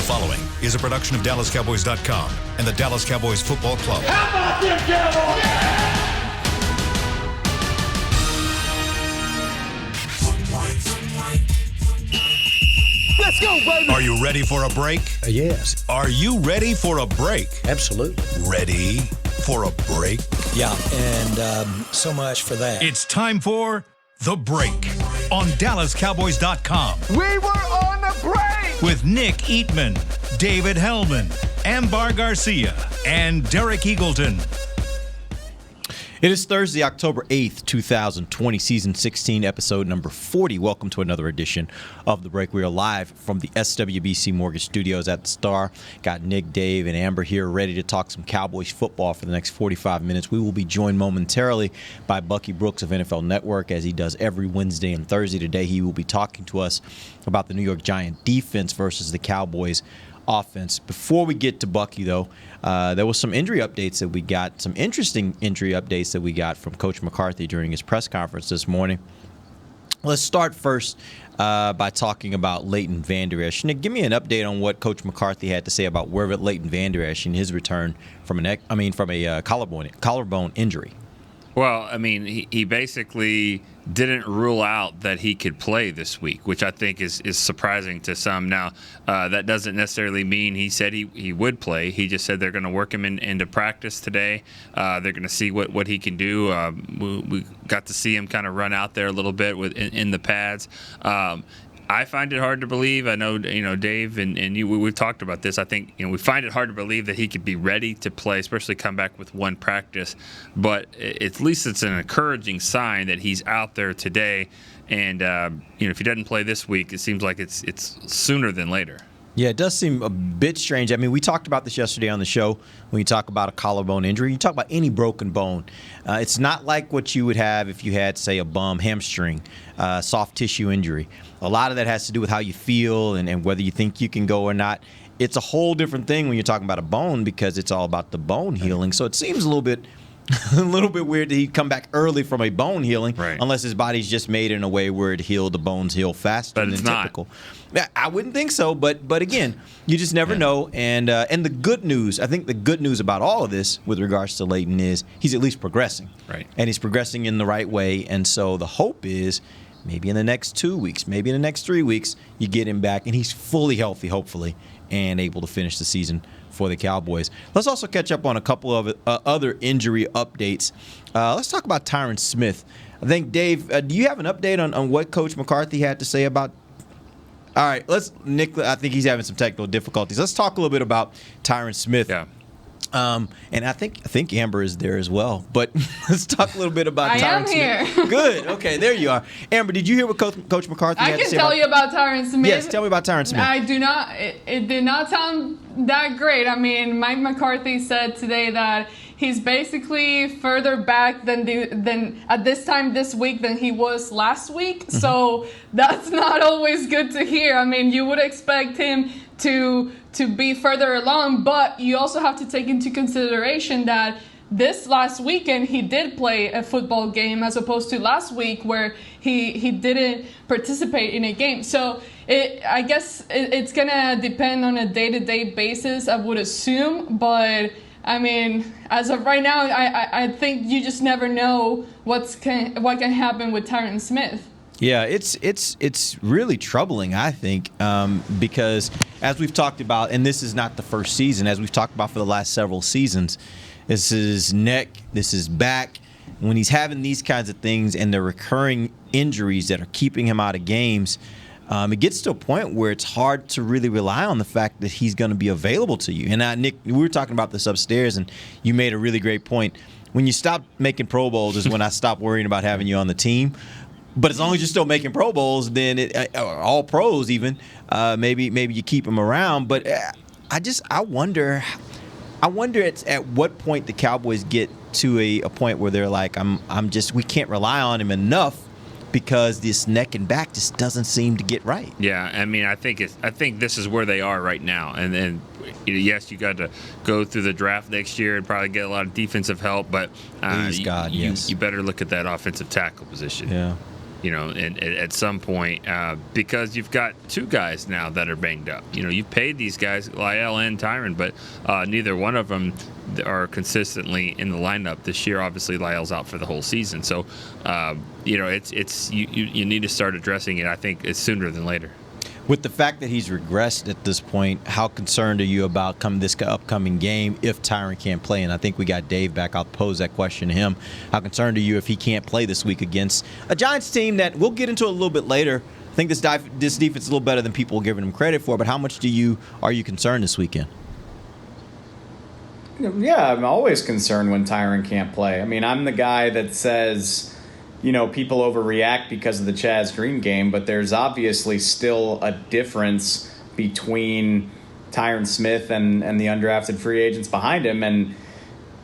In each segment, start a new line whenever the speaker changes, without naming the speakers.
following is a production of DallasCowboys.com and the Dallas Cowboys Football Club.
How about them Cowboys?
Let's go, baby.
Are you ready for a break?
Yes.
Are you ready for a break?
Absolutely.
Ready for a break?
Yeah, and so much for that.
It's time for The Break on DallasCowboys.com.
We were on the break.
With Nick Eatman, David Hellman, Ambar Garcia, and Derek Eagleton.
It is Thursday, October 8th, 2020, Season 16, Episode number 40. Welcome to another edition of The Break. We are live from the SWBC Mortgage Studios at the Star. Got Nick, Dave, and Amber here ready to talk some Cowboys football for the next 45 minutes. We will be joined momentarily by Bucky Brooks of NFL Network, as he does every Wednesday and Thursday. Today, he will be talking to us about the New York Giants defense versus the Cowboys offense. Before we get to Bucky, though, there was some injury updates that we got, some interesting injury updates that we got from Coach McCarthy during his press conference this morning. Let's start first by talking about Leighton Vander Esch. Nick, give me an update on what Coach McCarthy had to say about Leighton Vander Esch and his return from a collarbone injury.
Well, I mean, he basically didn't rule out that he could play this week, which I think is surprising to some. Now, that doesn't necessarily mean he said he would play. He just said they're going to work him into practice today. They're going to see what he can do. We got to see him kind of run out there a little bit in the pads. I find it hard to believe. I know, Dave and you, we've talked about this. I think, we find it hard to believe that he could be ready to play, especially come back with one practice. But at least it's an encouraging sign that he's out there today. And, if he doesn't play this week, it seems like it's sooner than later.
Yeah, it does seem a bit strange. I mean, we talked about this yesterday on the show when you talk about a collarbone injury. You talk about any broken bone. It's not like what you would have if you had, say, a bum, hamstring, soft tissue injury. A lot of that has to do with how you feel and whether you think you can go or not. It's a whole different thing when you're talking about a bone because it's all about the bone healing. So it seems a little bit weird that he'd come back early from a bone healing,
right,
unless his body's just made in a way where the bones heal faster than typical. I wouldn't think so, but again, you just never know. And the good news, I think the good news about all of this with regards to Leighton is he's at least progressing.
Right.
And he's progressing in the right way. And so the hope is maybe in the next 2 weeks, maybe in the next 3 weeks, you get him back and he's fully healthy, hopefully, and able to finish the season for the Cowboys. Let's also catch up on a couple of other injury updates. Let's talk about Tyron Smith. I think, Dave, do you have an update on what Coach McCarthy had to say about? All right, Nick, I think he's having some technical difficulties. Let's talk a little bit about Tyron Smith.
Yeah.
And I think Amber is there as well. But let's talk a little bit about Tyron Smith.
I am here.
Good. Okay, there you are. Amber, did you hear what Coach McCarthy had to say?
I can tell you about Tyron Smith.
Yes, tell me about Tyron Smith.
I do not. It did not sound that great. I mean, Mike McCarthy said today that he's basically further back than at this time this week than he was last week. Mm-hmm. So that's not always good to hear. I mean, you would expect him to be further along, but you also have to take into consideration that this last weekend he did play a football game as opposed to last week where he didn't participate in a game. So I guess it's gonna depend on a day-to-day basis, I would assume, but I mean, as of right now, I think you just never know what can happen with Tyron Smith.
Yeah, it's really troubling, I think, because as we've talked about, and this is not the first season, as we've talked about for the last several seasons, this is neck, this is back. When he's having these kinds of things and the recurring injuries that are keeping him out of games, it gets to a point where it's hard to really rely on the fact that he's going to be available to you. And Nick, we were talking about this upstairs, and you made a really great point. When you stop making Pro Bowls is when I stop worrying about having you on the team. But as long as you're still making Pro Bowls, then all pros even, maybe you keep them around. But I wonder at what point the Cowboys get to a point where they're like, we can't rely on him enough because this neck and back just doesn't seem to get right.
Yeah, I mean, I think this is where they are right now, and then. Yes, you got to go through the draft next year and probably get a lot of defensive help, but
you better
look at that offensive tackle position.
Yeah.
at some point, because you've got two guys now that are banged up. You've paid these guys, Lyle and Tyron, but neither one of them are consistently in the lineup this year. Obviously, Lyle's out for the whole season, so it's you need to start addressing it. I think it's sooner than later.
With the fact that he's regressed at this point, how concerned are you about this upcoming game if Tyron can't play? And I think we got Dave back. I'll pose that question to him. How concerned are you if he can't play this week against a Giants team that we'll get into a little bit later? I think this defense is a little better than people are giving him credit for, but how much are you concerned this weekend?
Yeah, I'm always concerned when Tyron can't play. I mean, I'm the guy that says, people overreact because of the Chaz Green game, but there's obviously still a difference between Tyron Smith and the undrafted free agents behind him. And,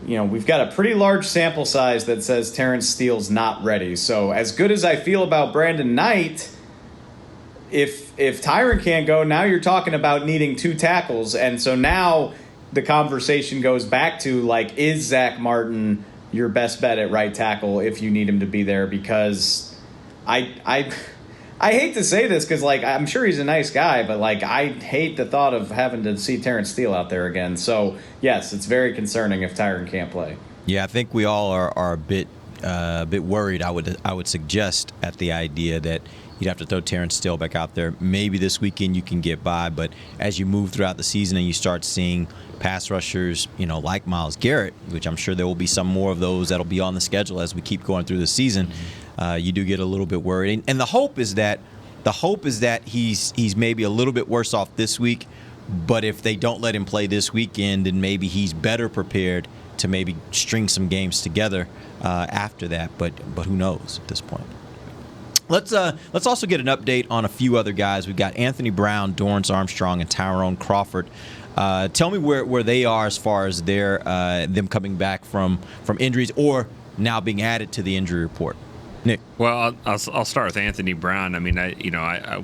we've got a pretty large sample size that says Terrence Steele's not ready. So as good as I feel about Brandon Knight, if Tyron can't go, now you're talking about needing two tackles. And so now the conversation goes back to, is Zach Martin your best bet at right tackle if you need him to be there? Because I hate to say this because, I'm sure he's a nice guy, but, I hate the thought of having to see Terrence Steele out there again. So, yes, it's very concerning if Tyron can't play.
Yeah, I think we all are a bit worried, I would suggest, at the idea that you'd have to throw Terrence Steele back out there. Maybe this weekend you can get by, but as you move throughout the season and you start seeing pass rushers, like Myles Garrett, which I'm sure there will be some more of those that'll be on the schedule as we keep going through the season, you do get a little bit worried. And the hope is that he's maybe a little bit worse off this week, but if they don't let him play this weekend, then maybe he's better prepared to maybe string some games together after that. But who knows at this point. Let's also get an update on a few other guys. We've got Anthony Brown, Dorrance Armstrong, and Tyrone Crawford. Tell me where they are as far as them coming back from injuries or now being added to the injury report. Nick.
Well, I'll start with Anthony Brown. I mean,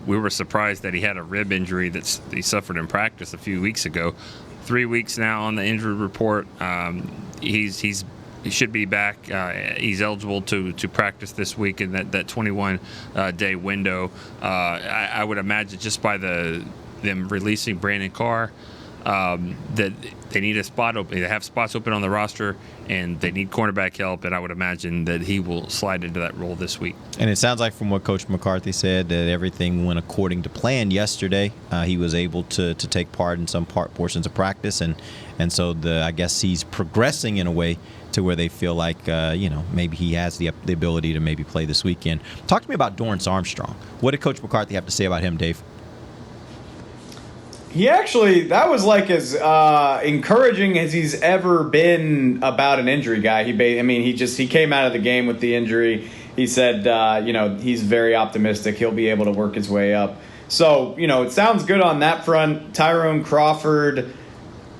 we were surprised that he had a rib injury that he suffered in practice a few weeks ago. 3 weeks now on the injury report. He should be back. He's eligible to practice this week in that 21-day window. I would imagine just by them releasing Brandon Carr, that they need a spot open. They have spots open on the roster, and they need cornerback help, and I would imagine that he will slide into that role this week. And
it sounds like from what Coach McCarthy said that everything went according to plan yesterday. He was able to take part in some portions of practice, and so I guess he's progressing in a way to where they feel like, maybe he has the ability to maybe play this weekend. Talk to me about Dorrance Armstrong. What did Coach McCarthy have to say about him, Dave?
That was as encouraging as he's ever been about an injury guy. He came out of the game with the injury. He said, he's very optimistic. He'll be able to work his way up. So, it sounds good on that front. Tyrone Crawford,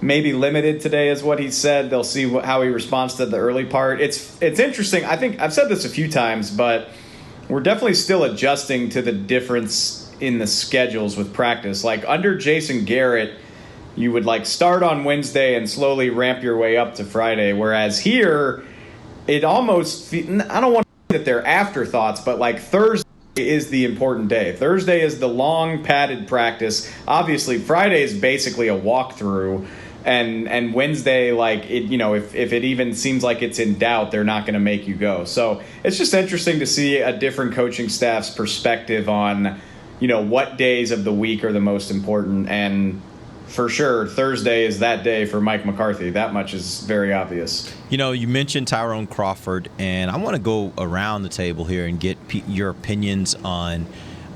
maybe limited today is what he said. They'll see how he responds to the early part. It's interesting. I think I've said this a few times, but we're definitely still adjusting to the difference in the schedules with practice. Under Jason Garrett, you would start on Wednesday and slowly ramp your way up to Friday. Whereas here, it almost, I don't want to say that they're afterthoughts, but Thursday is the important day. Thursday is the long padded practice. Obviously, Friday is basically a walkthrough. And Wednesday, if it even seems like it's in doubt, they're not going to make you go. So it's just interesting to see a different coaching staff's perspective on what days of the week are the most important. And for sure, Thursday is that day for Mike McCarthy. That much is very obvious.
You mentioned Tyrone Crawford, and I want to go around the table here and get your opinions on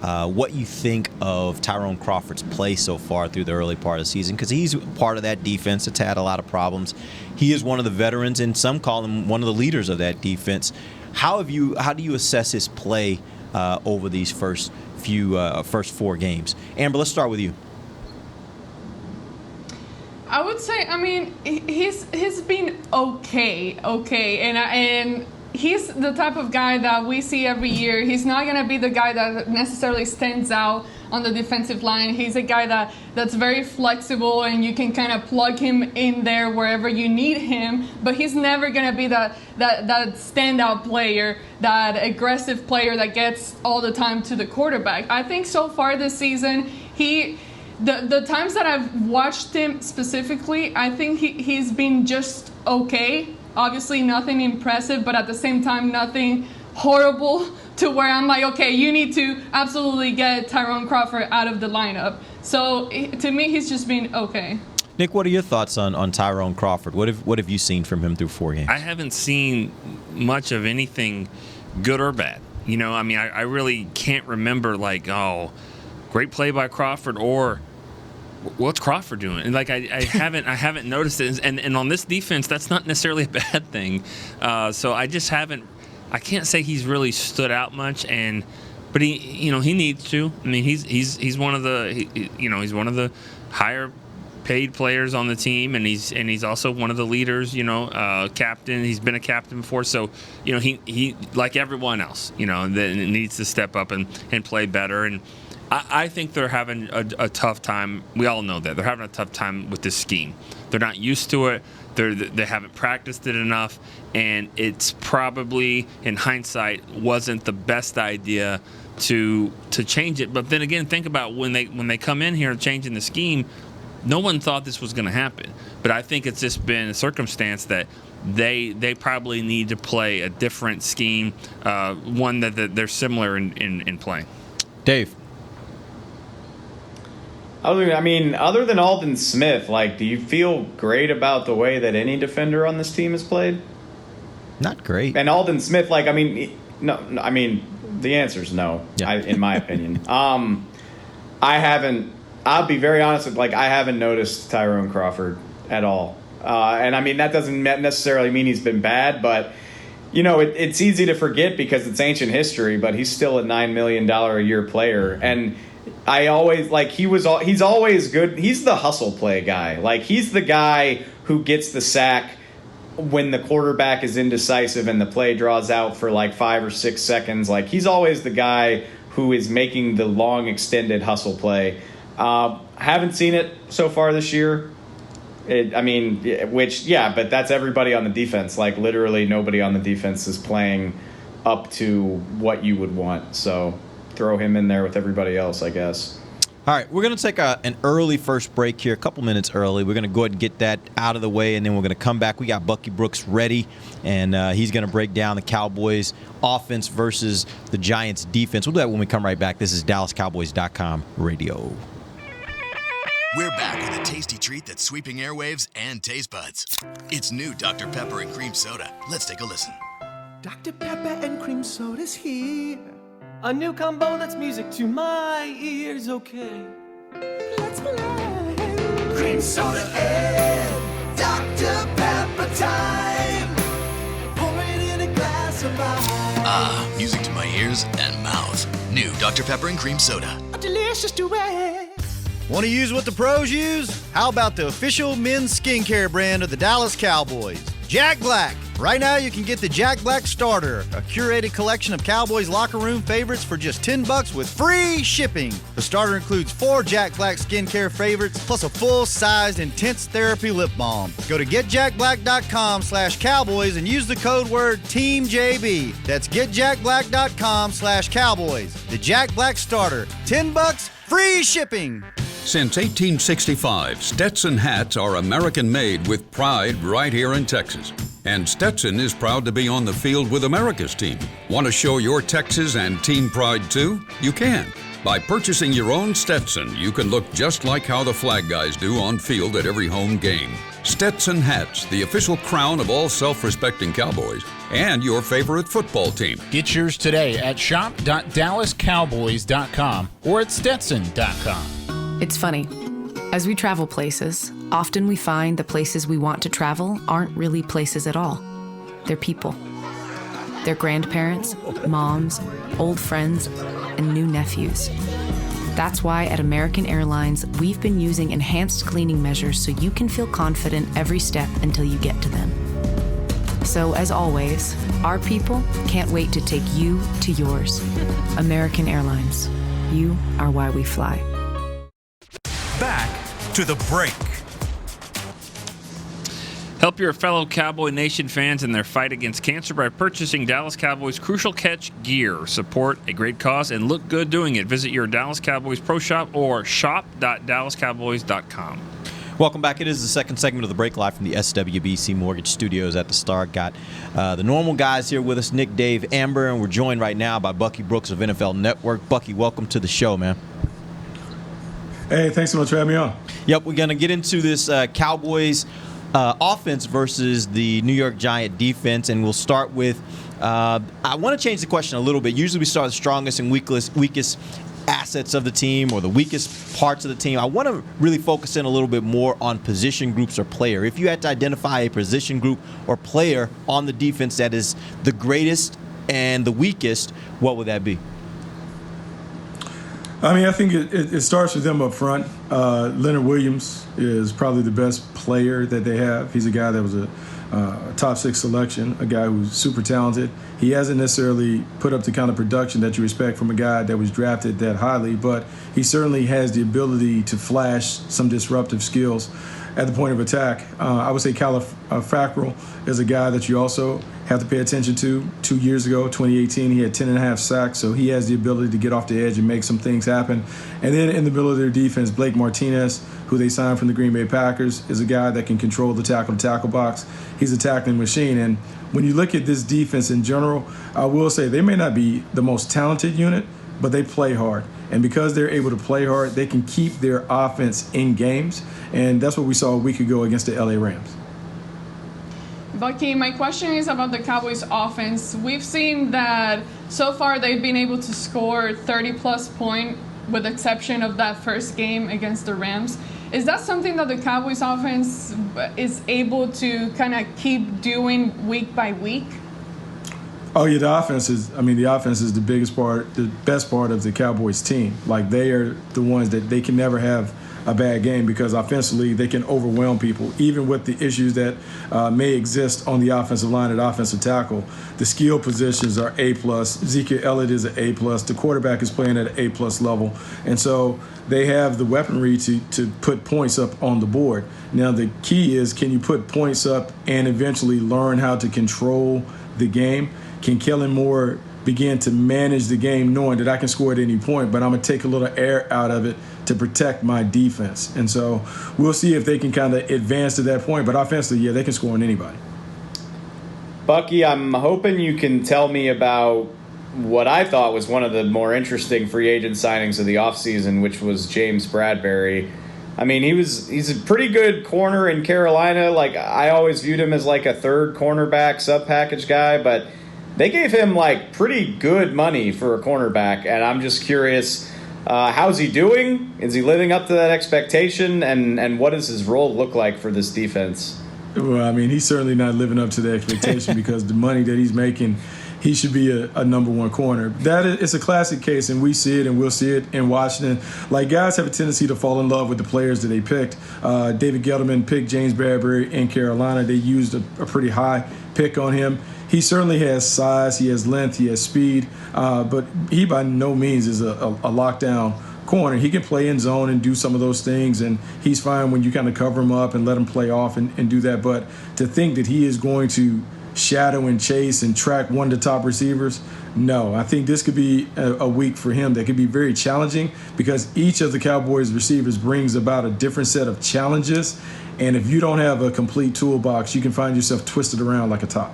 what you think of Tyrone Crawford's play so far through the early part of the season, because he's part of that defense that's had a lot of problems. He is one of the veterans, and some call him one of the leaders of that defense. How do you assess his play over these first 4 games? Amber, let's start with you.
I would say, he's been okay, and he's the type of guy that we see every year. He's not going to be the guy that necessarily stands out on the defensive line. He's a guy that's very flexible, and you can kind of plug him in there wherever you need him, but he's never going to be that standout player, that aggressive player that gets all the time to the quarterback. I think so far this season, the times that I've watched him specifically, I think he's been just okay. Obviously nothing impressive, but at the same time nothing horrible to where I'm like, okay, you need to absolutely get Tyrone Crawford out of the lineup. So to me, he's just been okay.
Nick, what are your thoughts on Tyrone Crawford? What have you seen from him through 4 games?
I haven't seen much of anything good or bad. You know, I mean, I really can't remember like, oh, great play by Crawford, or what's Crawford doing? And like I haven't noticed it. And on this defense, that's not necessarily a bad thing. So I just haven't. I can't say he's really stood out much, but he needs to. I mean, he's one of the he's one of the higher paid players on the team, and he's also one of the leaders. Captain. He's been a captain before, so he like everyone else, that needs to step up and play better. And I think they're having a tough time. We all know that they're having a tough time with this scheme. They're not used to it. They haven't practiced it enough, and it's probably, in hindsight, wasn't the best idea to change it. But then again, think about when they come in here changing the scheme. No one thought this was going to happen, but I think it's just been a circumstance that they probably need to play a different scheme, one that they're similar in playing.
Dave.
I mean, other than Alden Smith, like, do you feel great about the way that any defender on this team has played?
Not great.
And Alden Smith, like, I mean, no. I mean, the answer is no.
Yeah.
In my opinion, I haven't. I'll be very honest with, like, I haven't noticed Tyrone Crawford at all. And I mean, that doesn't necessarily mean he's been bad, but it's easy to forget because it's ancient history. But he's still a $9 million a year player, and I always he's always good. He's the hustle play guy. Like, he's the guy who gets the sack when the quarterback is indecisive and the play draws out for like 5 or 6 seconds. Like, he's always the guy who is making the long extended hustle play. Haven't seen it so far this year. But that's everybody on the defense. Like, literally nobody on the defense is playing up to what you would want. So throw him in there with everybody else, I guess.
All right, we're going to take an early first break here, a couple minutes early. We're going to go ahead and get that out of the way, and then we're going to come back. We got Bucky Brooks ready, and he's going to break down the Cowboys offense versus the Giants defense. We'll do that when we come right back. This is DallasCowboys.com radio.
We're back with a tasty treat that's sweeping airwaves and taste buds. It's new Dr. Pepper and Cream Soda. Let's take a listen.
Dr. Pepper and Cream Soda's here. A new combo that's music to my ears, okay. Let's play. Cream Soda and Dr. Pepper time. Pour it in a glass of ice.
Music to my ears and mouth. New Dr. Pepper and Cream Soda.
A delicious duet.
Want to use what the pros use? How about the official men's skincare brand of the Dallas Cowboys, Jack Black? Right now, you can get the Jack Black Starter, a curated collection of Cowboys locker room favorites for just $10 with free shipping. The starter includes 4 Jack Black skincare favorites, plus a full-sized intense therapy lip balm. Go to getjackblack.com/Cowboys and use the code word TEAMJB. That's getjackblack.com/Cowboys. The Jack Black Starter, $10, free shipping.
Since 1865, Stetson hats are American-made with pride right here in Texas. And Stetson is proud to be on the field with America's team. Want to show your Texas and team pride too? You can. By purchasing your own Stetson, you can look just like how the flag guys do on field at every home game. Stetson hats, the official crown of all self-respecting Cowboys, and your favorite football team.
Get yours today at shop.dallascowboys.com or at stetson.com.
It's funny. As we travel places, often we find the places we want to travel aren't really places at all. They're people. They're grandparents, moms, old friends, and new nephews. That's why at American Airlines, we've been using enhanced cleaning measures so you can feel confident every step until you get to them. So, as always, our people can't wait to take you to yours. American Airlines. You are why we fly.
Back to the break.
Help your fellow Cowboy Nation fans in their fight against cancer by purchasing Dallas Cowboys Crucial Catch gear. Support a great cause and look good doing it. Visit your Dallas Cowboys Pro Shop or shop.dallascowboys.com.
Welcome back. It is the second segment of the break, live from the SWBC Mortgage Studios at the Star. Got the normal guys here with us, Nick, Dave, Amber, and we're joined right now by Bucky Brooks of NFL Network. Bucky, welcome to the show, man.
Hey, thanks so much for having me on.
Yep, we're going to get into this Cowboys offense versus the New York Giant defense, and we'll start with I want to change the question a little bit. Usually we start the strongest and weakest assets of the team or the weakest parts of the team. I want to really focus in a little bit more on position groups or player. If you had to identify a position group or player on the defense that is the greatest and the weakest, what would that be?
I mean, I think it starts with them up front. Leonard Williams is probably the best player that they have. He's a guy that was a top 6 selection, a guy who's super talented. He hasn't necessarily put up the kind of production that you expect from a guy that was drafted that highly, but he certainly has the ability to flash some disruptive skills at the point of attack. I would say Fackrell is a guy that you also have to pay attention to. 2 years ago, 2018, he had 10.5 sacks, so he has the ability to get off the edge and make some things happen. And then in the middle of their defense, Blake Martinez, who they signed from the Green Bay Packers, is a guy that can control the tackle-to-tackle box. He's a tackling machine. And when you look at this defense in general, I will say they may not be the most talented unit, but they play hard. And because they're able to play hard, they can keep their offense in games. And that's what we saw a week ago against the LA Rams.
Bucky, my question is about the Cowboys offense. We've seen that so far they've been able to score 30-plus points with the exception of that first game against the Rams. Is that something that the Cowboys offense is able to kind of keep doing week by week?
Oh, yeah, the offense is the biggest part, the best part of the Cowboys team. Like, they are the ones that they can never have a bad game because offensively they can overwhelm people, even with the issues that may exist on the offensive line at offensive tackle. The skill positions are A+. Ezekiel Elliott is an A+. The quarterback is playing at an A+ level. And so they have the weaponry to put points up on the board. Now, the key is, can you put points up and eventually learn how to control the game? Can Kellen Moore begin to manage the game knowing that I can score at any point, but I'm going to take a little air out of it to protect my defense? And so we'll see if they can kind of advance to that point. But offensively, yeah, they can score on anybody.
Bucky, I'm hoping you can tell me about what I thought was one of the more interesting free agent signings of the offseason, which was James Bradberry. I mean, he's a pretty good corner in Carolina. Like, I always viewed him as like a third cornerback, sub-package guy, but they gave him like pretty good money for a cornerback, and I'm just curious, how's he doing? Is he living up to that expectation? And what does his role look like for this defense?
Well, I mean, he's certainly not living up to the expectation because the money that he's making, he should be a number one corner. It's a classic case, and we see it, and we'll see it in Washington. Like, guys have a tendency to fall in love with the players that they picked. David Gettleman picked James Bradberry in Carolina. They used a pretty high pick on him. He certainly has size, he has length, he has speed, but he by no means is a lockdown corner. He can play in zone and do some of those things, and he's fine when you kind of cover him up and let him play off and do that. But to think that he is going to shadow and chase and track one of the top receivers, no. I think this could be a week for him that could be very challenging because each of the Cowboys receivers brings about a different set of challenges, and if you don't have a complete toolbox, you can find yourself twisted around like a top.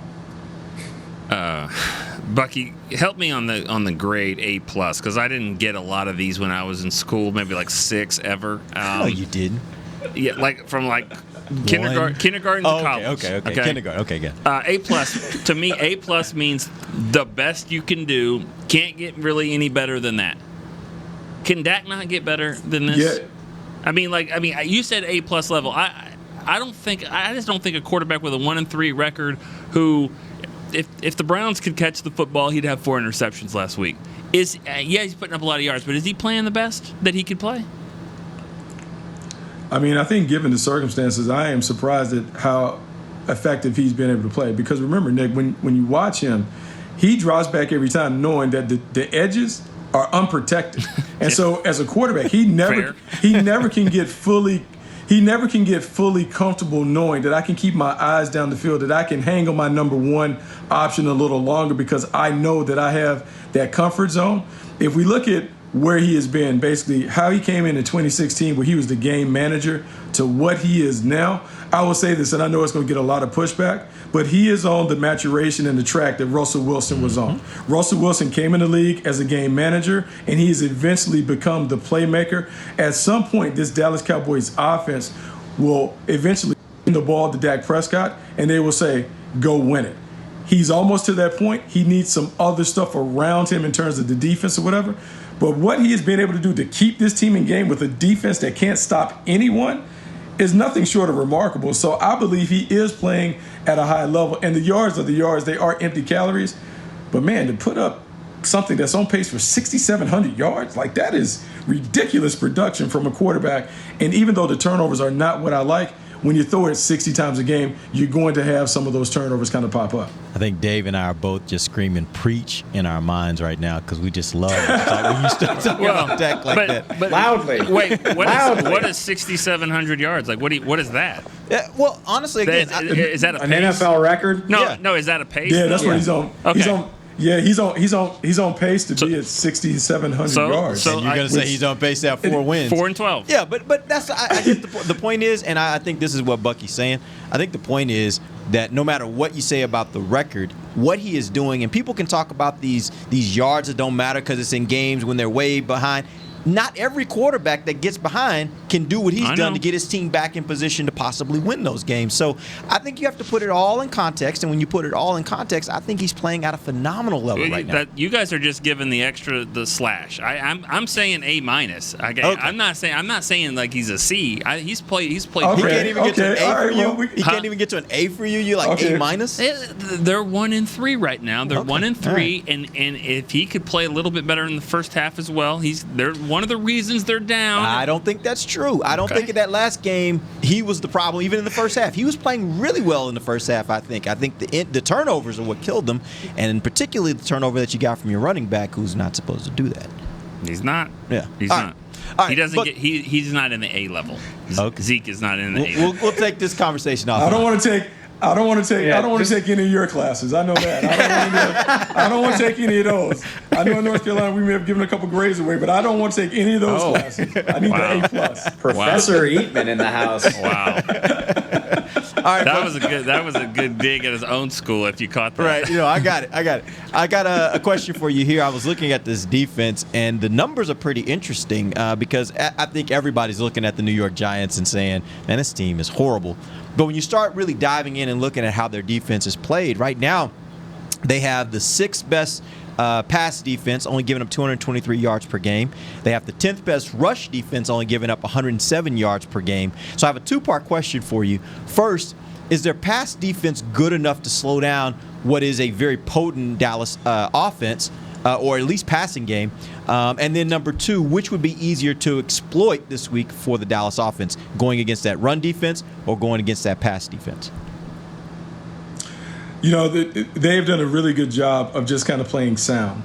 Bucky, help me on the grade A+, because I didn't get a lot of these when I was in school, maybe like 6 ever.
Oh, you did?
Yeah, like from like kindergarten to college.
Okay. Kindergarten. Okay, good.
A+, to me, A+ means the best you can do. Can't get really any better than that. Can Dak not get better than this?
Yeah.
I mean, you said A+ level. I just don't think a quarterback with a 1-3 record who, if the Browns could catch the football, he'd have 4 interceptions last week. He's putting up a lot of yards, but is he playing the best that he could play?
I mean, I think given the circumstances, I am surprised at how effective he's been able to play. Because remember, Nick, when you watch him, he draws back every time knowing that the edges are unprotected. And so as a quarterback, he never can get fully comfortable knowing that I can keep my eyes down the field, that I can hang on my number one option a little longer because I know that I have that comfort zone. If we look at where he has been, basically how he came in 2016 where he was the game manager to what he is now, I will say this, and I know it's going to get a lot of pushback, but he is on the maturation and the track that Russell Wilson was on. Russell Wilson came in the league as a game manager, and he has eventually become the playmaker. At some point, this Dallas Cowboys offense will eventually hand the ball to Dak Prescott, and they will say, go win it. He's almost to that point. He needs some other stuff around him in terms of the defense or whatever. But what he has been able to do to keep this team in game with a defense that can't stop anyone is nothing short of remarkable. So I believe he is playing at a high level. And the yards are the yards. They are empty calories. But, man, to put up something that's on pace for 6,700 yards, like that is ridiculous production from a quarterback. And even though the turnovers are not what I like, when you throw it 60 times a game, you're going to have some of those turnovers kind of pop up.
I think Dave and I are both just screaming preach in our minds right now because we just love it. Like when you start talking about Dak like that.
But
loudly.
Wait, what is 6,700 yards? Like, what is that?
Yeah, well, honestly, again,
is that a pace?
An NFL record?
No, is that a pace?
Yeah, that's what he's on.
Okay.
He's on pace to be at 6,700 yards.
So and you're going to say he's on pace to have 4 wins.
4-12.
Yeah, but that's I guess the point is, and I think this is what Bucky's saying. I think the point is that no matter what you say about the record, what he is doing, and people can talk about these yards that don't matter because it's in games when they're way behind. Not every quarterback that gets behind can do what he's done to get his team back in position to possibly win those games. So I think you have to put it all in context, and when you put it all in context, I think he's playing at a phenomenal level right now.
You guys are just giving the slash. I'm saying A-. Okay. I'm not saying like he's a C. He's played.
Okay. He can't even get to an A for you. He can't even get to an A for you. You're like A-.
They're 1-3 right now. They're 1-3, right. and if he could play a little bit better in the first half as well, they're one of the reasons they're down.
I don't think that's true. I don't think in that last game he was the problem. Even in the first half, he was playing really well in the first half. I think the turnovers are what killed them, and particularly the turnover that you got from your running back, who's not supposed to do that.
He's not.
Yeah,
he's not. He doesn't get. He's not in the A level. Okay. Zeke is not in the A level.
We'll take this conversation off.
I don't want to take any of your classes. I know that. I don't want to take any of those. I know in North Carolina we may have given a couple grades away, but I don't want to take any of those classes. I need the A+.
Professor Eatman in the house.
Wow. All right, that was a good dig at his own school. If you caught that,
right? I got it. I got a question for you here. I was looking at this defense, and the numbers are pretty interesting because I think everybody's looking at the New York Giants and saying, "Man, this team is horrible." But when you start really diving in and looking at how their defense is played, right now they have the 6th best pass defense, only giving up 223 yards per game. They have the 10th best rush defense, only giving up 107 yards per game. So I have a 2-part question for you. First, is their pass defense good enough to slow down what is a very potent Dallas offense, or at least passing game? And then number 2, which would be easier to exploit this week for the Dallas offense, going against that run defense or going against that pass defense?
They've done a really good job of just kind of playing sound.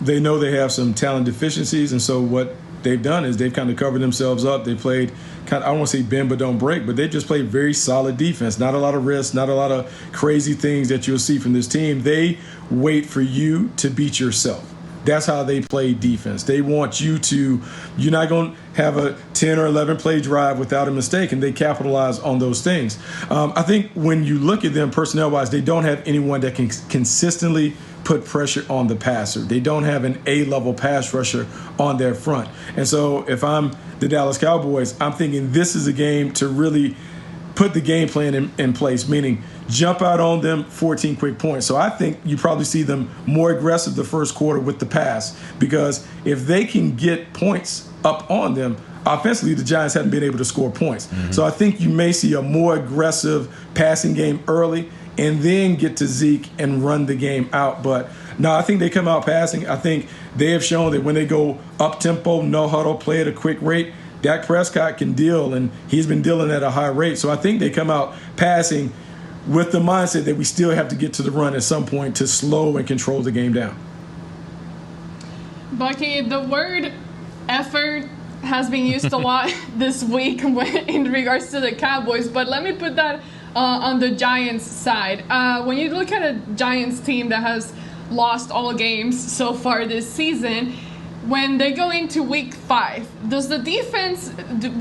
They know they have some talent deficiencies, and so what they've done is they've kind of covered themselves up. They played I don't want to say bend but don't break, but they just played very solid defense. Not a lot of risks, not a lot of crazy things that you'll see from this team. They wait for you to beat yourself. That's how they play defense. They want you're not going to have a 10 or 11 play drive without a mistake, and they capitalize on those things. I think when you look at them personnel-wise, they don't have anyone that can consistently put pressure on the passer. They don't have an A-level pass rusher on their front. And so if I'm the Dallas Cowboys, I'm thinking this is a game to really put the game plan in place, meaning jump out on them, 14 quick points. So I think you probably see them more aggressive the first quarter with the pass, because if they can get points up on them, offensively, the Giants haven't been able to score points. Mm-hmm. So I think you may see a more aggressive passing game early and then get to Zeke and run the game out. But no, I think they come out passing. I think they have shown that when they go up-tempo, no huddle, play at a quick rate, Dak Prescott can deal, and he's been dealing at a high rate. So I think they come out passing with the mindset that we still have to get to the run at some point to slow and control the game down.
Bucky, the word effort has been used a lot this week in regards to the Cowboys, but let me put that on the Giants side. When you look at a Giants team that has lost all games so far this season, when they go into week 5,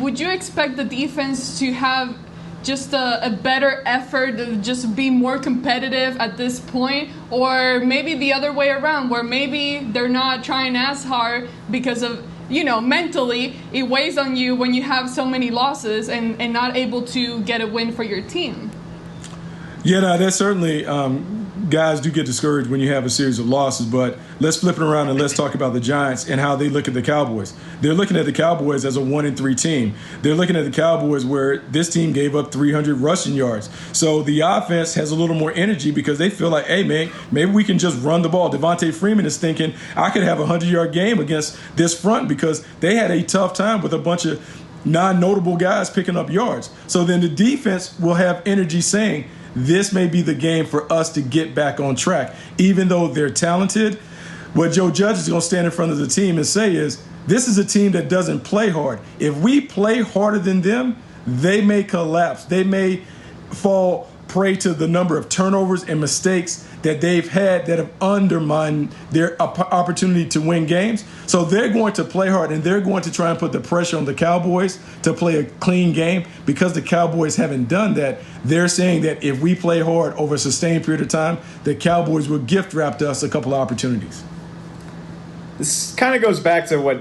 would you expect the defense to have just a better effort, to just be more competitive at this point? Or maybe the other way around, where maybe they're not trying as hard because of, mentally it weighs on you when you have so many losses and not able to get a win for your team?
Yeah, no, that's certainly guys do get discouraged when you have a series of losses, but let's flip it around and let's talk about the Giants and how they look at the Cowboys. They're looking at the Cowboys as a 1-3 team. They're looking at the Cowboys where this team gave up 300 rushing yards. So the offense has a little more energy because they feel like, hey, man, maybe we can just run the ball. Devontae Freeman is thinking, I could have a 100-yard game against this front because they had a tough time with a bunch of non-notable guys picking up yards. So then the defense will have energy saying, this may be the game for us to get back on track. Even though they're talented, what Joe Judge is going to stand in front of the team and say is, this is a team that doesn't play hard. If we play harder than them, they may collapse. They may fall prey to the number of turnovers and mistakes that they've had that have undermined their opportunity to win games. So they're going to play hard, and they're going to try and put the pressure on the Cowboys to play a clean game. Because the Cowboys haven't done that, they're saying that if we play hard over a sustained period of time, the Cowboys will gift wrap us a couple of opportunities.
This kind of goes back to what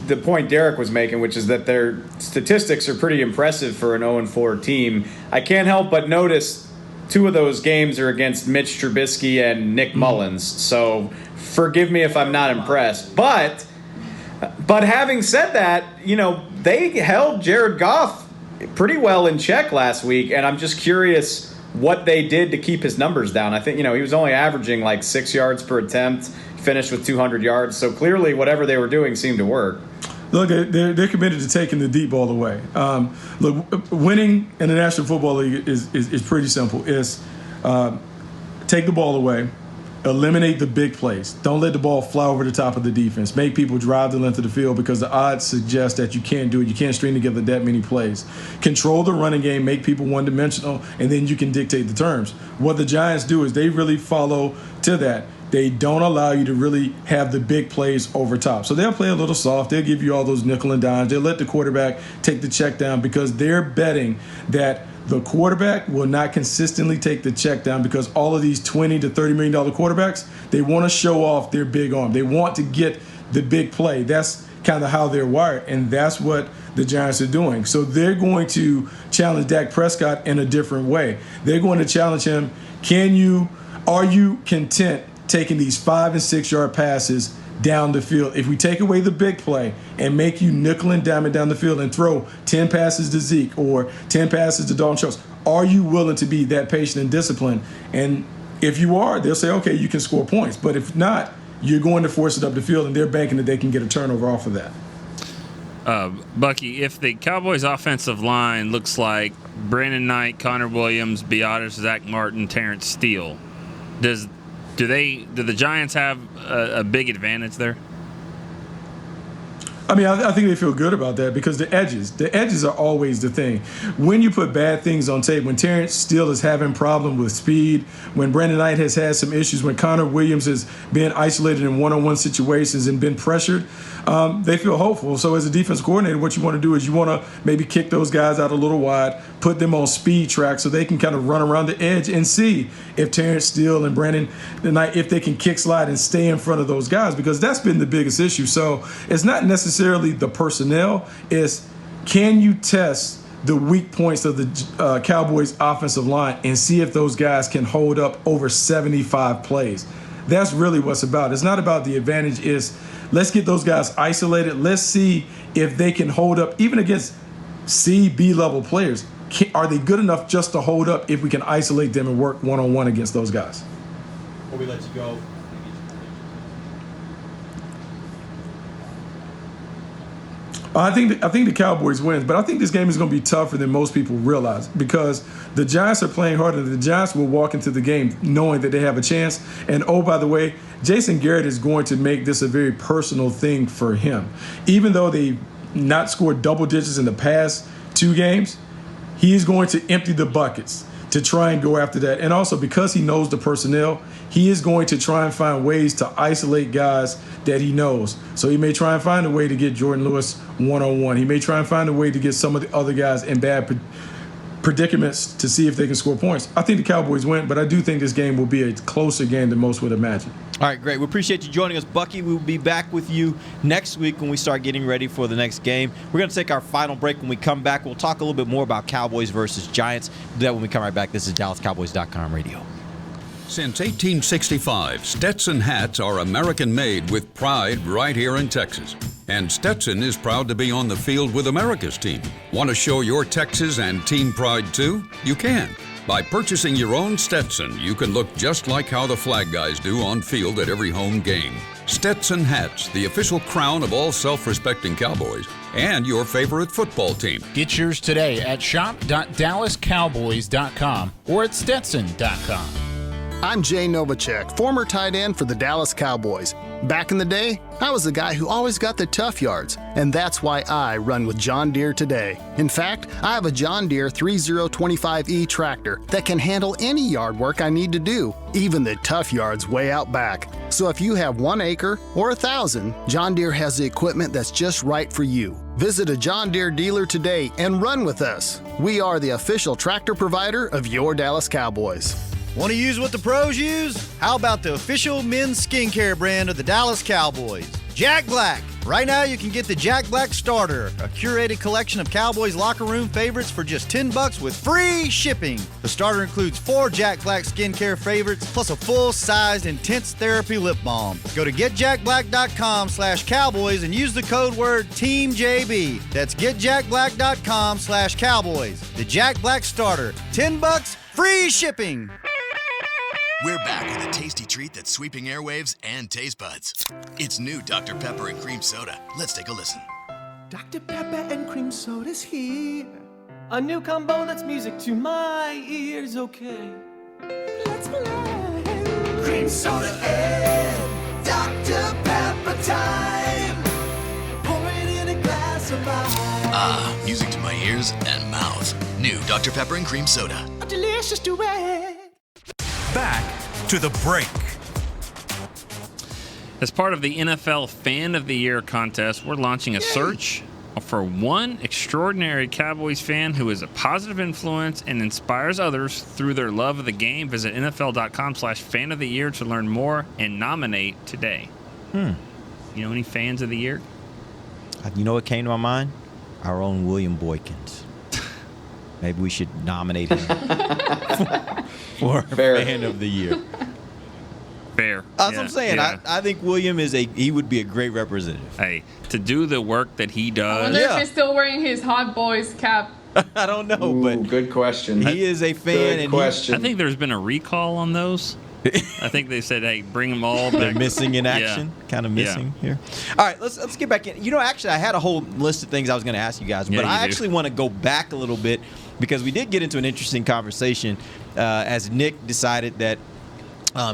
the point Derek was making, which is that their statistics are pretty impressive for an 0-4 team. I can't help but notice 2 of those games are against Mitch Trubisky and Nick Mullins. So forgive me if I'm not impressed. But having said that, they held Jared Goff pretty well in check last week, and I'm just curious what they did to keep his numbers down. I think, he was only averaging like 6 yards per attempt, finished with 200 yards. So clearly whatever they were doing seemed to work.
Look, they're committed to taking the deep ball away. Look, winning in the National Football League is pretty simple. It's take the ball away, eliminate the big plays. Don't let the ball fly over the top of the defense. Make people drive the length of the field because the odds suggest that you can't do it. You can't string together that many plays. Control the running game, make people one-dimensional, and then you can dictate the terms. What the Giants do is they really follow to that. They don't allow you to really have the big plays over top. So they'll play a little soft. They'll give you all those nickel and dimes. They'll let the quarterback take the check down because they're betting that the quarterback will not consistently take the check down because all of these $20 to $30 million quarterbacks, they want to show off their big arm. They want to get the big play. That's kind of how they're wired, and that's what the Giants are doing. So they're going to challenge Dak Prescott in a different way. They're going to challenge him. Are you content taking these 5- and 6-yard passes down the field? If we take away the big play and make you nickel and dime it down the field and throw 10 passes to Zeke or 10 passes to Dalton Schultz, are you willing to be that patient and disciplined? And if you are, they'll say, okay, you can score points. But if not, you're going to force it up the field, and they're banking that they can get a turnover off of that.
Bucky, if the Cowboys' offensive line looks like Brandon Knight, Connor Williams, Beatrice, Zach Martin, Terrence Steele, do the Giants have a big advantage there?
I mean, I think they feel good about that because the edges are always the thing. When you put bad things on tape, when Terrence Steele is having problem with speed, when Brandon Knight has had some issues, when Connor Williams has been isolated in one-on-one situations and been pressured, they feel hopeful. So as a defense coordinator, what you want to do is you want to maybe kick those guys out a little wide, put them on speed track so they can kind of run around the edge and see if Terrence Steele and Brandon Knight, if they can kick slide and stay in front of those guys, because that's been the biggest issue. So it's not necessarily the personnel, it's can you test the weak points of the Cowboys offensive line and see if those guys can hold up over 75 plays. That's really what's about. It's not about the advantage. It's let's get those guys isolated. Let's see if they can hold up even against C, B level players. Are they good enough just to hold up if we can isolate them and work one-on-one against those guys?
Before we let you go,
I think the Cowboys win, but I think this game is going to be tougher than most people realize because the Giants are playing harder. The Giants will walk into the game knowing that they have a chance. And, oh, by the way, Jason Garrett is going to make this a very personal thing for him. Even though they've not scored double digits in the past 2 games, he is going to empty the buckets to try and go after that. And also because he knows the personnel, he is going to try and find ways to isolate guys that he knows. So he may try and find a way to get Jordan Lewis one-on-one. He may try and find a way to get some of the other guys in bad predicaments to see if they can score points. I think the Cowboys win, but I do think this game will be a closer game than most would imagine.
All right, great. We appreciate you joining us, Bucky. We will be back with you next week when we start getting ready for the next game. We're going to take our final break. When we come back, we'll talk a little bit more about Cowboys versus Giants. Do that when we come right back. This is DallasCowboys.com radio.
Since 1865, Stetson hats are American-made with pride right here in Texas. And Stetson is proud to be on the field with America's team. Want to show your Texas and team pride too? You can. By purchasing your own Stetson, you can look just like how the flag guys do on field at every home game. Stetson hats, the official crown of all self-respecting Cowboys and your favorite football team.
Get yours today at shop.dallascowboys.com or at stetson.com.
I'm Jay Novacek, former tight end for the Dallas Cowboys. Back in the day, I was the guy who always got the tough yards, and that's why I run with John Deere today. In fact, I have a John Deere 3025E tractor that can handle any yard work I need to do, even the tough yards way out back. So if you have 1 acre or 1,000, John Deere has the equipment that's just right for you. Visit a John Deere dealer today and run with us. We are the official tractor provider of your Dallas Cowboys.
Want to use what the pros use? How about the official men's skincare brand of the Dallas Cowboys? Jack Black. Right now you can get the Jack Black Starter, a curated collection of Cowboys locker room favorites for just $10 with free shipping. The starter includes 4 Jack Black skincare favorites plus a full-sized intense therapy lip balm. Go to getjackblack.com/Cowboys and use the code word TEAMJB. That's getjackblack.com/Cowboys. The Jack Black Starter, $10, free shipping.
We're back with a tasty treat that's sweeping airwaves and taste buds. It's new Dr. Pepper and Cream Soda. Let's take a listen.
Dr. Pepper and Cream Soda's here. A new combo that's music to my ears, okay. Let's play. Cream Soda and Dr. Pepper time. Pour it in a glass of ice.
Ah, music to my ears and mouth. New Dr. Pepper and Cream Soda.
A delicious duet.
Back to the break.
As part of the NFL Fan of the Year contest, we're launching a search for one extraordinary Cowboys fan who is a positive influence and inspires others through their love of the game. Visit NFL.com/fan of the year to learn more and nominate today. You know any fans of the year?
You know what came to my mind? Our own William Boykins. Maybe we should nominate him for Fan of the Year.
Fair.
That's what I'm saying. Yeah. I think William he would be a great representative.
Hey, to do the work that he does.
I wonder if he's still wearing his Hot Boys cap.
I don't know, but
good question.
He is a fan.
Good question.
I think there's been a recall on those. I think they said, "Hey, bring them all back."
They're missing in action, kind of missing here. All right, let's get back in. You know, actually, I had a whole list of things I was going to ask you guys, but I actually want to go back a little bit because we did get into an interesting conversation as Nick decided that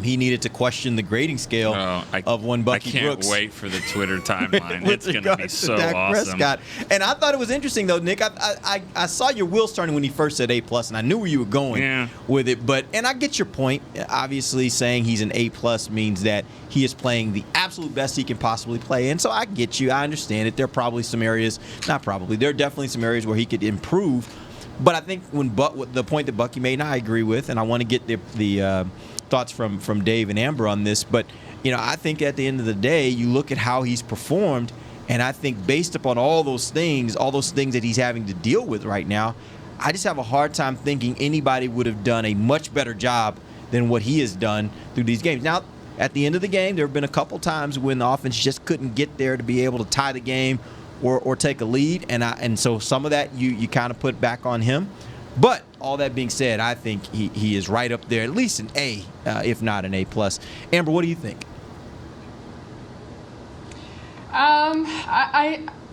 he needed to question the grading scale of one Bucky Brooks.
I can't wait for the Twitter timeline. It's going to be so
Dak
awesome.
Prescott. And I thought it was interesting, though, Nick. I saw your wheels turning when he first said A+, and I knew where you were going with it. And I get your point. Obviously, saying he's an A+ means that he is playing the absolute best he can possibly play. And so I get you. I understand it. There are probably some areas, not probably, there are definitely some areas where he could improve. But I think the point that Bucky made, and I agree with, and I want to get the thoughts from Dave and Amber on this, but I think at the end of the day, you look at how he's performed, and I think based upon all those things that he's having to deal with right now, I just have a hard time thinking anybody would have done a much better job than what he has done through these games. Now, at the end of the game, there have been a couple times when the offense just couldn't get there to be able to tie the game or take a lead, and so some of that you kind of put back on him. But all that being said, I think he is right up there, at least an A, if not an A+.
Amber, what do you think?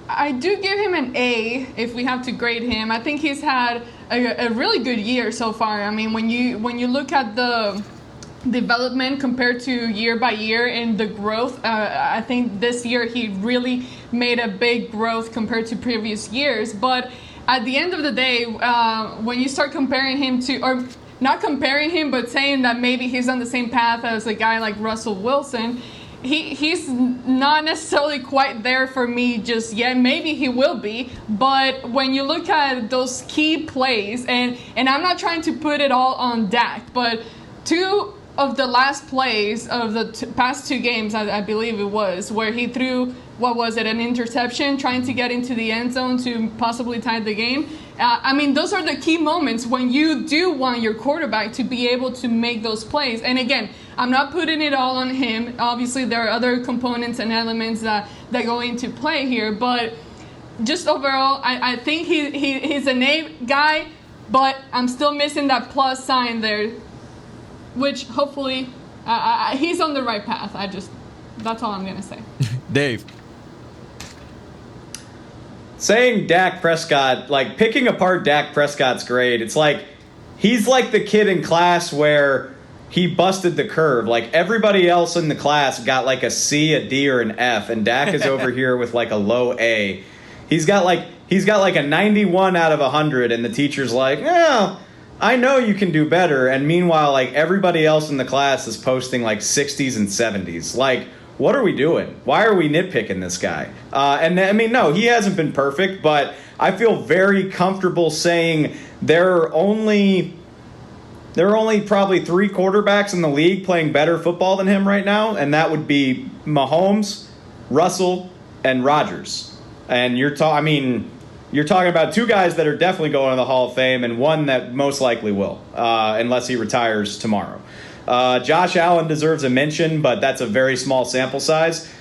I do give him an A if we have to grade him. I think he's had a really good year so far. I mean, when you look at the development compared to year by year and the growth, I think this year he really made a big growth compared to previous years. But at the end of the day, when you start comparing him to, or not comparing him, but saying that maybe he's on the same path as a guy like Russell Wilson, he's not necessarily quite there for me just yet. Maybe he will be, but when you look at those key plays, and I'm not trying to put it all on Dak, but two of the last plays of the past two games, I believe it was, where he threw, an interception, trying to get into the end zone to possibly tie the game. I mean, those are the key moments when you do want your quarterback to be able to make those plays. And again, I'm not putting it all on him. Obviously, there are other components and elements that go into play here. But just overall, I think he's an A guy, but I'm still missing that plus sign there, which hopefully he's on the right path. That's all I'm going to say.
Dave.
Saying Dak Prescott, like picking apart Dak Prescott's grade, it's like he's like the kid in class where he busted the curve. Like everybody else in the class got like a C, a D, or an F, and Dak is over here with like a low A. He's got like a 91 out of 100, and the teacher's like, "Yeah, I know you can do better." And meanwhile, like everybody else in the class is posting like 60s and 70s. Like, what are we doing? Why are we nitpicking this guy? And I mean, no, he hasn't been perfect, but I feel very comfortable saying there are only probably 3 quarterbacks in the league playing better football than him right now, and that would be Mahomes, Russell, and Rodgers. And you're talking about 2 guys that are definitely going to the Hall of Fame, and one that most likely will, unless he retires tomorrow. Josh Allen deserves a mention, but that's a very small sample size.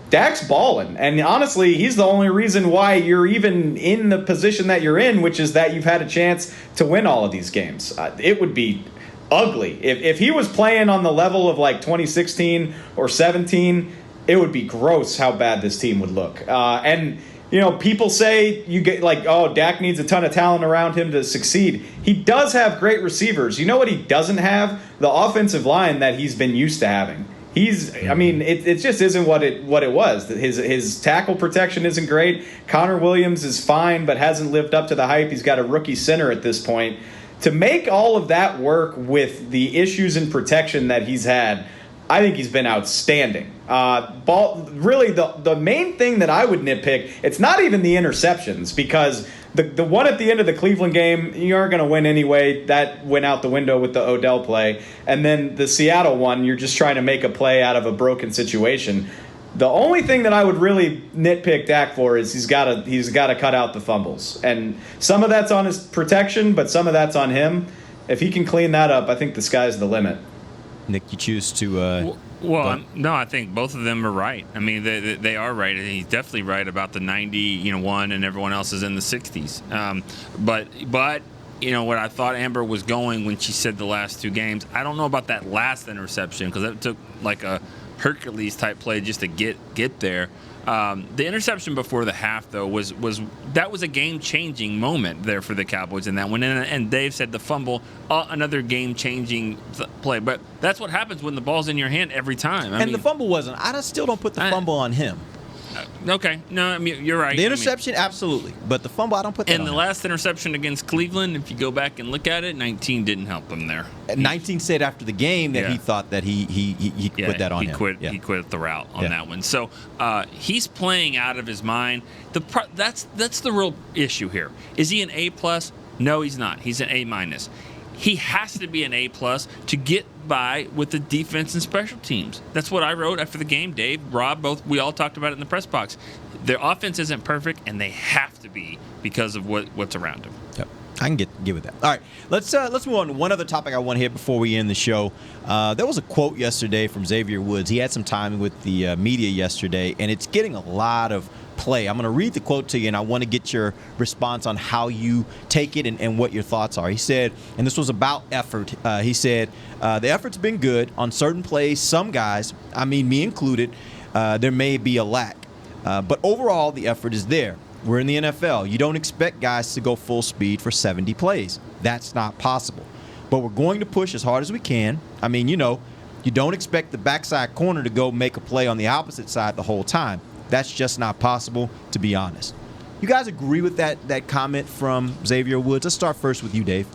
Dak's balling, and honestly, he's the only reason why you're even in the position that you're in, which is that you've had a chance to win all of these games. It would be ugly. If he was playing on the level of like 2016 or 17, it would be gross how bad this team would look. And you know, people say you get like, oh, Dak needs a ton of talent around him to succeed. He does have great receivers. You know what he doesn't have? The offensive line that he's been used to having. It just isn't what it was. His tackle protection isn't great. Connor Williams is fine, but hasn't lived up to the hype. He's got a rookie center at this point. To make all of that work with the issues in protection that he's had, I think he's been outstanding. Really, the main thing that I would nitpick, it's not even the interceptions, because the one at the end of the Cleveland game, you aren't going to win anyway. That went out the window with the Odell play. And then the Seattle one, you're just trying to make a play out of a broken situation. The only thing that I would really nitpick Dak for is he's got to cut out the fumbles. And some of that's on his protection, but some of that's on him. If he can clean that up, I think the sky's the limit.
Nick, you choose to...
No, I think both of them are right. I mean, they are right. And he's definitely right about the 91, and everyone else is in the 60s. But you know what I thought Amber was going when she said the last 2 games. I don't know about that last interception, because it took like a Hercules type play just to get there. The interception before the half, though, was a game-changing moment there for the Cowboys in that one. And Dave said the fumble, another game-changing play. But that's what happens when the ball's in your hand every time. I mean,
the fumble wasn't. I still don't put the fumble on him.
Okay. No, I mean, you're right.
The interception, absolutely. But the fumble, I don't put that on him.
And the last interception against Cleveland, if you go back and look at it, 19 didn't help him there.
19 said after the game that he thought that he put that on him.
He quit the route on that one. So he's playing out of his mind. That's the real issue here. Is he an A+? No, he's not. He's an A-. He has to be an A+ to get by with the defense and special teams. That's what I wrote after the game. Dave, Rob, we all talked about it in the press box. Their offense isn't perfect, and they have to be because of what's around them.
Yep. I can get with that. All right, let's move on to one other topic I want to hit before we end the show. There was a quote yesterday from Xavier Woods. He had some time with the media yesterday, and it's getting a lot of play. I'm going to read the quote to you, and I want to get your response on how you take it and what your thoughts are. He said, and this was about effort, he said, the effort's been good on certain plays. Some guys, I mean me included, there may be a lack. But overall, the effort is there. We're in the NFL. You don't expect guys to go full speed for 70 plays. That's not possible. But we're going to push as hard as we can. I mean, you don't expect the backside corner to go make a play on the opposite side the whole time. That's just not possible, to be honest. You guys agree with that comment from Xavier Woods? Let's start first with you, Dave.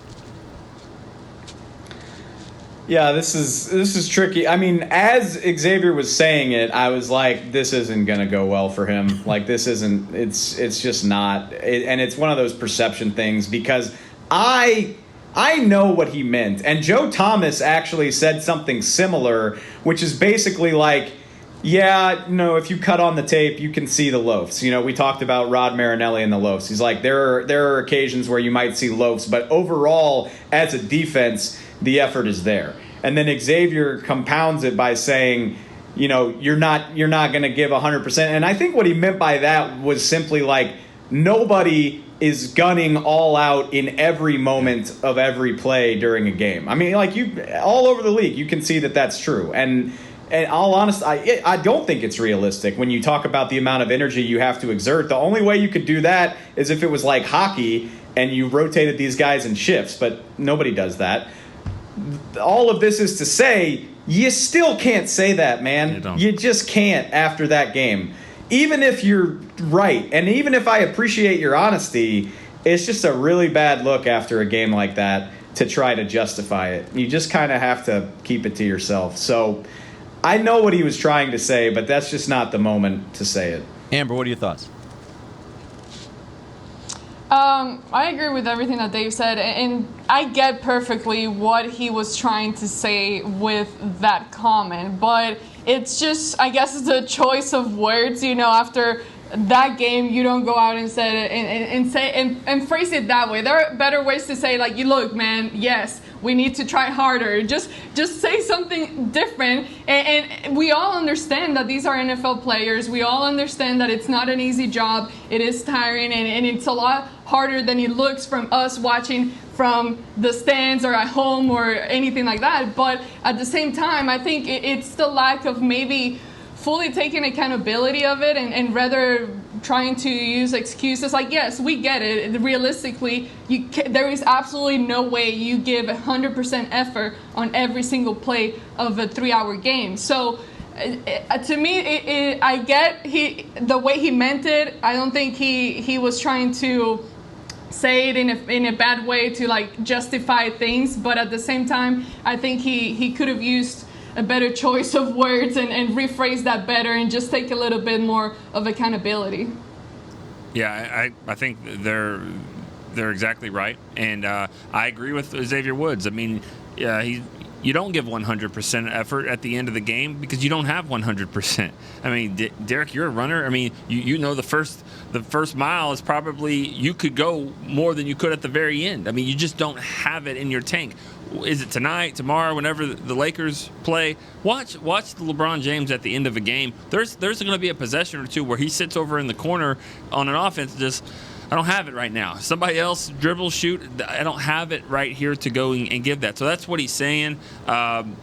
Yeah, this is tricky. I mean, as Xavier was saying it, I was like, this isn't going to go well for him. Like, this isn't, it's just not. And it's one of those perception things because I know what he meant. And Joe Thomas actually said something similar, which is basically like, yeah, if you cut on the tape, you can see the loafs. We talked about Rod Marinelli and the loafs. He's like, there are occasions where you might see loafs, but overall, as a defense, the effort is there. And then Xavier compounds it by saying, you're not going to give 100%. And I think what he meant by that was simply like, nobody is gunning all out in every moment of every play during a game. I mean, like all over the league, you can see that that's true. And all honest, I don't think it's realistic when you talk about the amount of energy you have to exert. The only way you could do that is if it was like hockey and you rotated these guys in shifts, but nobody does that. All of this is to say, you still can't say that, man. You just can't after that game. Even if you're right, and even if I appreciate your honesty, it's just a really bad look after a game like that to try to justify it. You just kind of have to keep it to yourself. So I know what he was trying to say, but that's just not the moment to say it.
Amber, what are your thoughts?
I agree with everything that Dave said, and I get perfectly what he was trying to say with that comment, but it's just, I guess it's a choice of words, after that game, you don't go out and say it and phrase it that way. There are better ways to say, like, you look, man, yes, we need to try harder. Just say something different. And we all understand that these are NFL players. We all understand that it's not an easy job. It is tiring, and it's a lot harder than it looks from us watching from the stands or at home or anything like that. But at the same time, I think it's the lack of maybe fully taking accountability of it and rather trying to use excuses like, yes, we get it. Realistically, there is absolutely no way you give 100% effort on every single play of a 3-hour game. So to me, I get the way he meant it. I don't think he was trying to say it in a bad way to like justify things, but at the same time, I think he could have used a better choice of words and rephrase that better and just take a little bit more of accountability.
Yeah, I think they're exactly right, and I agree with Xavier Woods. I mean, you don't give 100% effort at the end of the game because you don't have 100%. I mean, Derek, you're a runner. I mean, you know the first mile is probably you could go more than you could at the very end. I mean, you just don't have it in your tank. Is it tonight, tomorrow, whenever the Lakers play? Watch the LeBron James at the end of a game. There's going to be a possession or two where he sits over in the corner on an offense just, I don't have it right now. Somebody else dribble, shoot. I don't have it right here to go and give that. So that's what he's saying. And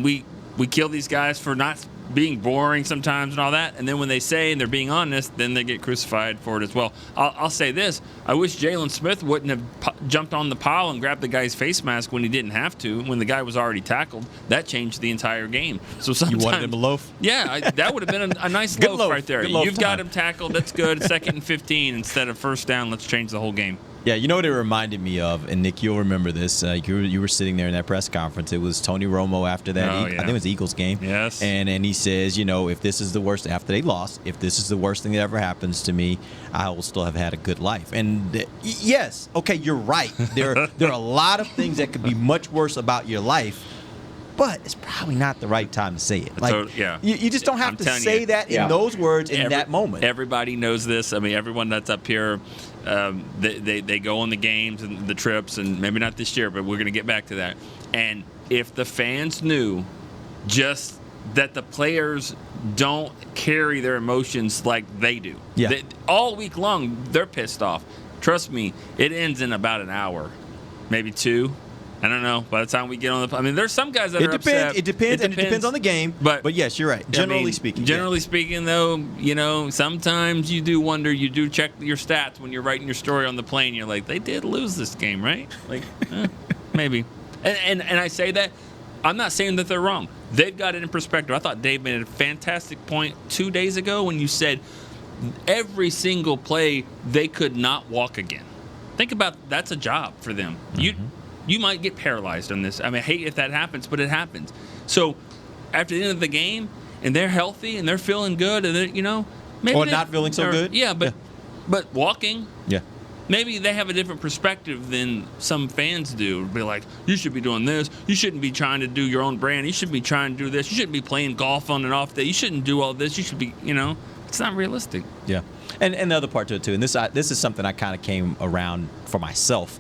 we kill these guys for not being boring sometimes and all that. And then when they say and they're being honest, then they get crucified for it as well. I'll say this. I wish Jalen Smith wouldn't have jumped on the pile and grabbed the guy's face mask when he didn't have to, when the guy was already tackled. That changed the entire game. So sometimes,
you wanted him a loaf?
Yeah, that would have been a nice loaf right there. You've got him tackled. That's good. 2nd and 15 instead of first down. Let's change the whole game.
Yeah, you know what it reminded me of, and Nick, you'll remember this. You were sitting there in that press conference. It was Tony Romo after that. I think it was the Eagles game.
Yes.
And he says, if this is the worst, after they lost, if this is the worst thing that ever happens to me, I will still have had a good life. And yes, okay, you're right. There are a lot of things that could be much worse about your life, but it's probably not the right time to say it. Like, you just don't have to say that in those words in that moment.
Everybody knows this. I mean, everyone that's up here, they go on the games and the trips, and maybe not this year, but we're going to get back to that. And if the fans knew just that the players don't carry their emotions like they do.
Yeah.
All week long, they're pissed off. Trust me, it ends in about an hour, maybe 2. I don't know. By the time we get on the, I mean, there's some guys that are upset.
It depends, and it depends on the game. But yes, you're right. Generally
speaking, though, sometimes you do wonder. You do check your stats when you're writing your story on the plane. You're like, they did lose this game, right? Like, maybe. And I say that. I'm not saying that they're wrong. They've got it in perspective. I thought Dave made a fantastic point 2 days ago when you said every single play they could not walk again. Think about that's a job for them. You might get paralyzed on this. I mean, I hate if that happens, but it happens. So after the end of the game, and they're healthy and they're feeling good, and maybe
or not feeling so good.
Yeah, but walking.
Yeah.
Maybe they have a different perspective than some fans do. Be like, you should be doing this. You shouldn't be trying to do your own brand. You should be trying to do this. You shouldn't be playing golf on an off day. You shouldn't do all this. You should be, it's not realistic.
Yeah. And the other part to it, too, and this is something I kind of came around for myself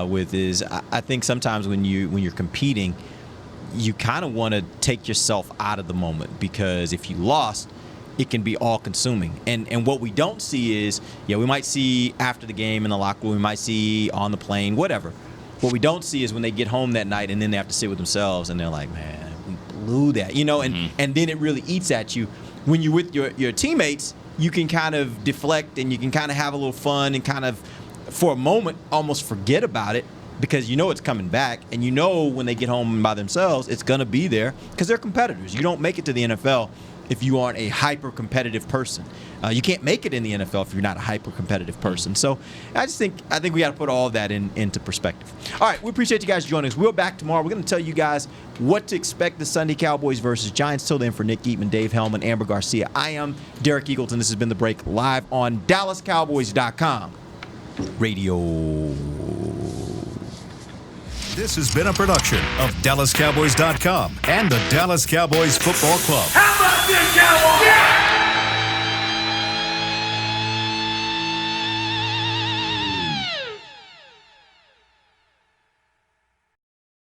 with is I think sometimes when you're competing, you kind of want to take yourself out of the moment because if you lost, it can be all-consuming. And what we don't see is, we might see after the game in the locker room, we might see on the plane, whatever. What we don't see is when they get home that night and then they have to sit with themselves and they're like, man, we blew that, and then it really eats at you. When you're with your teammates, you can kind of deflect and you can kind of have a little fun and kind of, for a moment, almost forget about it because it's coming back and when they get home by themselves, it's going to be there because they're competitors. You don't make it to the NFL if you aren't a hyper-competitive person. You can't make it in the NFL if you're not a hyper-competitive person. So I think we got to put all of that into perspective. All right, we appreciate you guys joining us. We're back tomorrow. We're going to tell you guys what to expect this Sunday, Cowboys versus Giants. Till then, for Nick Eatman, Dave Hellman, Amber Garcia, I am Derek Eagleton. This has been The Break live on DallasCowboys.com radio.
This has been a production of DallasCowboys.com and the Dallas Cowboys Football Club.
How about this, Cowboys? Yeah!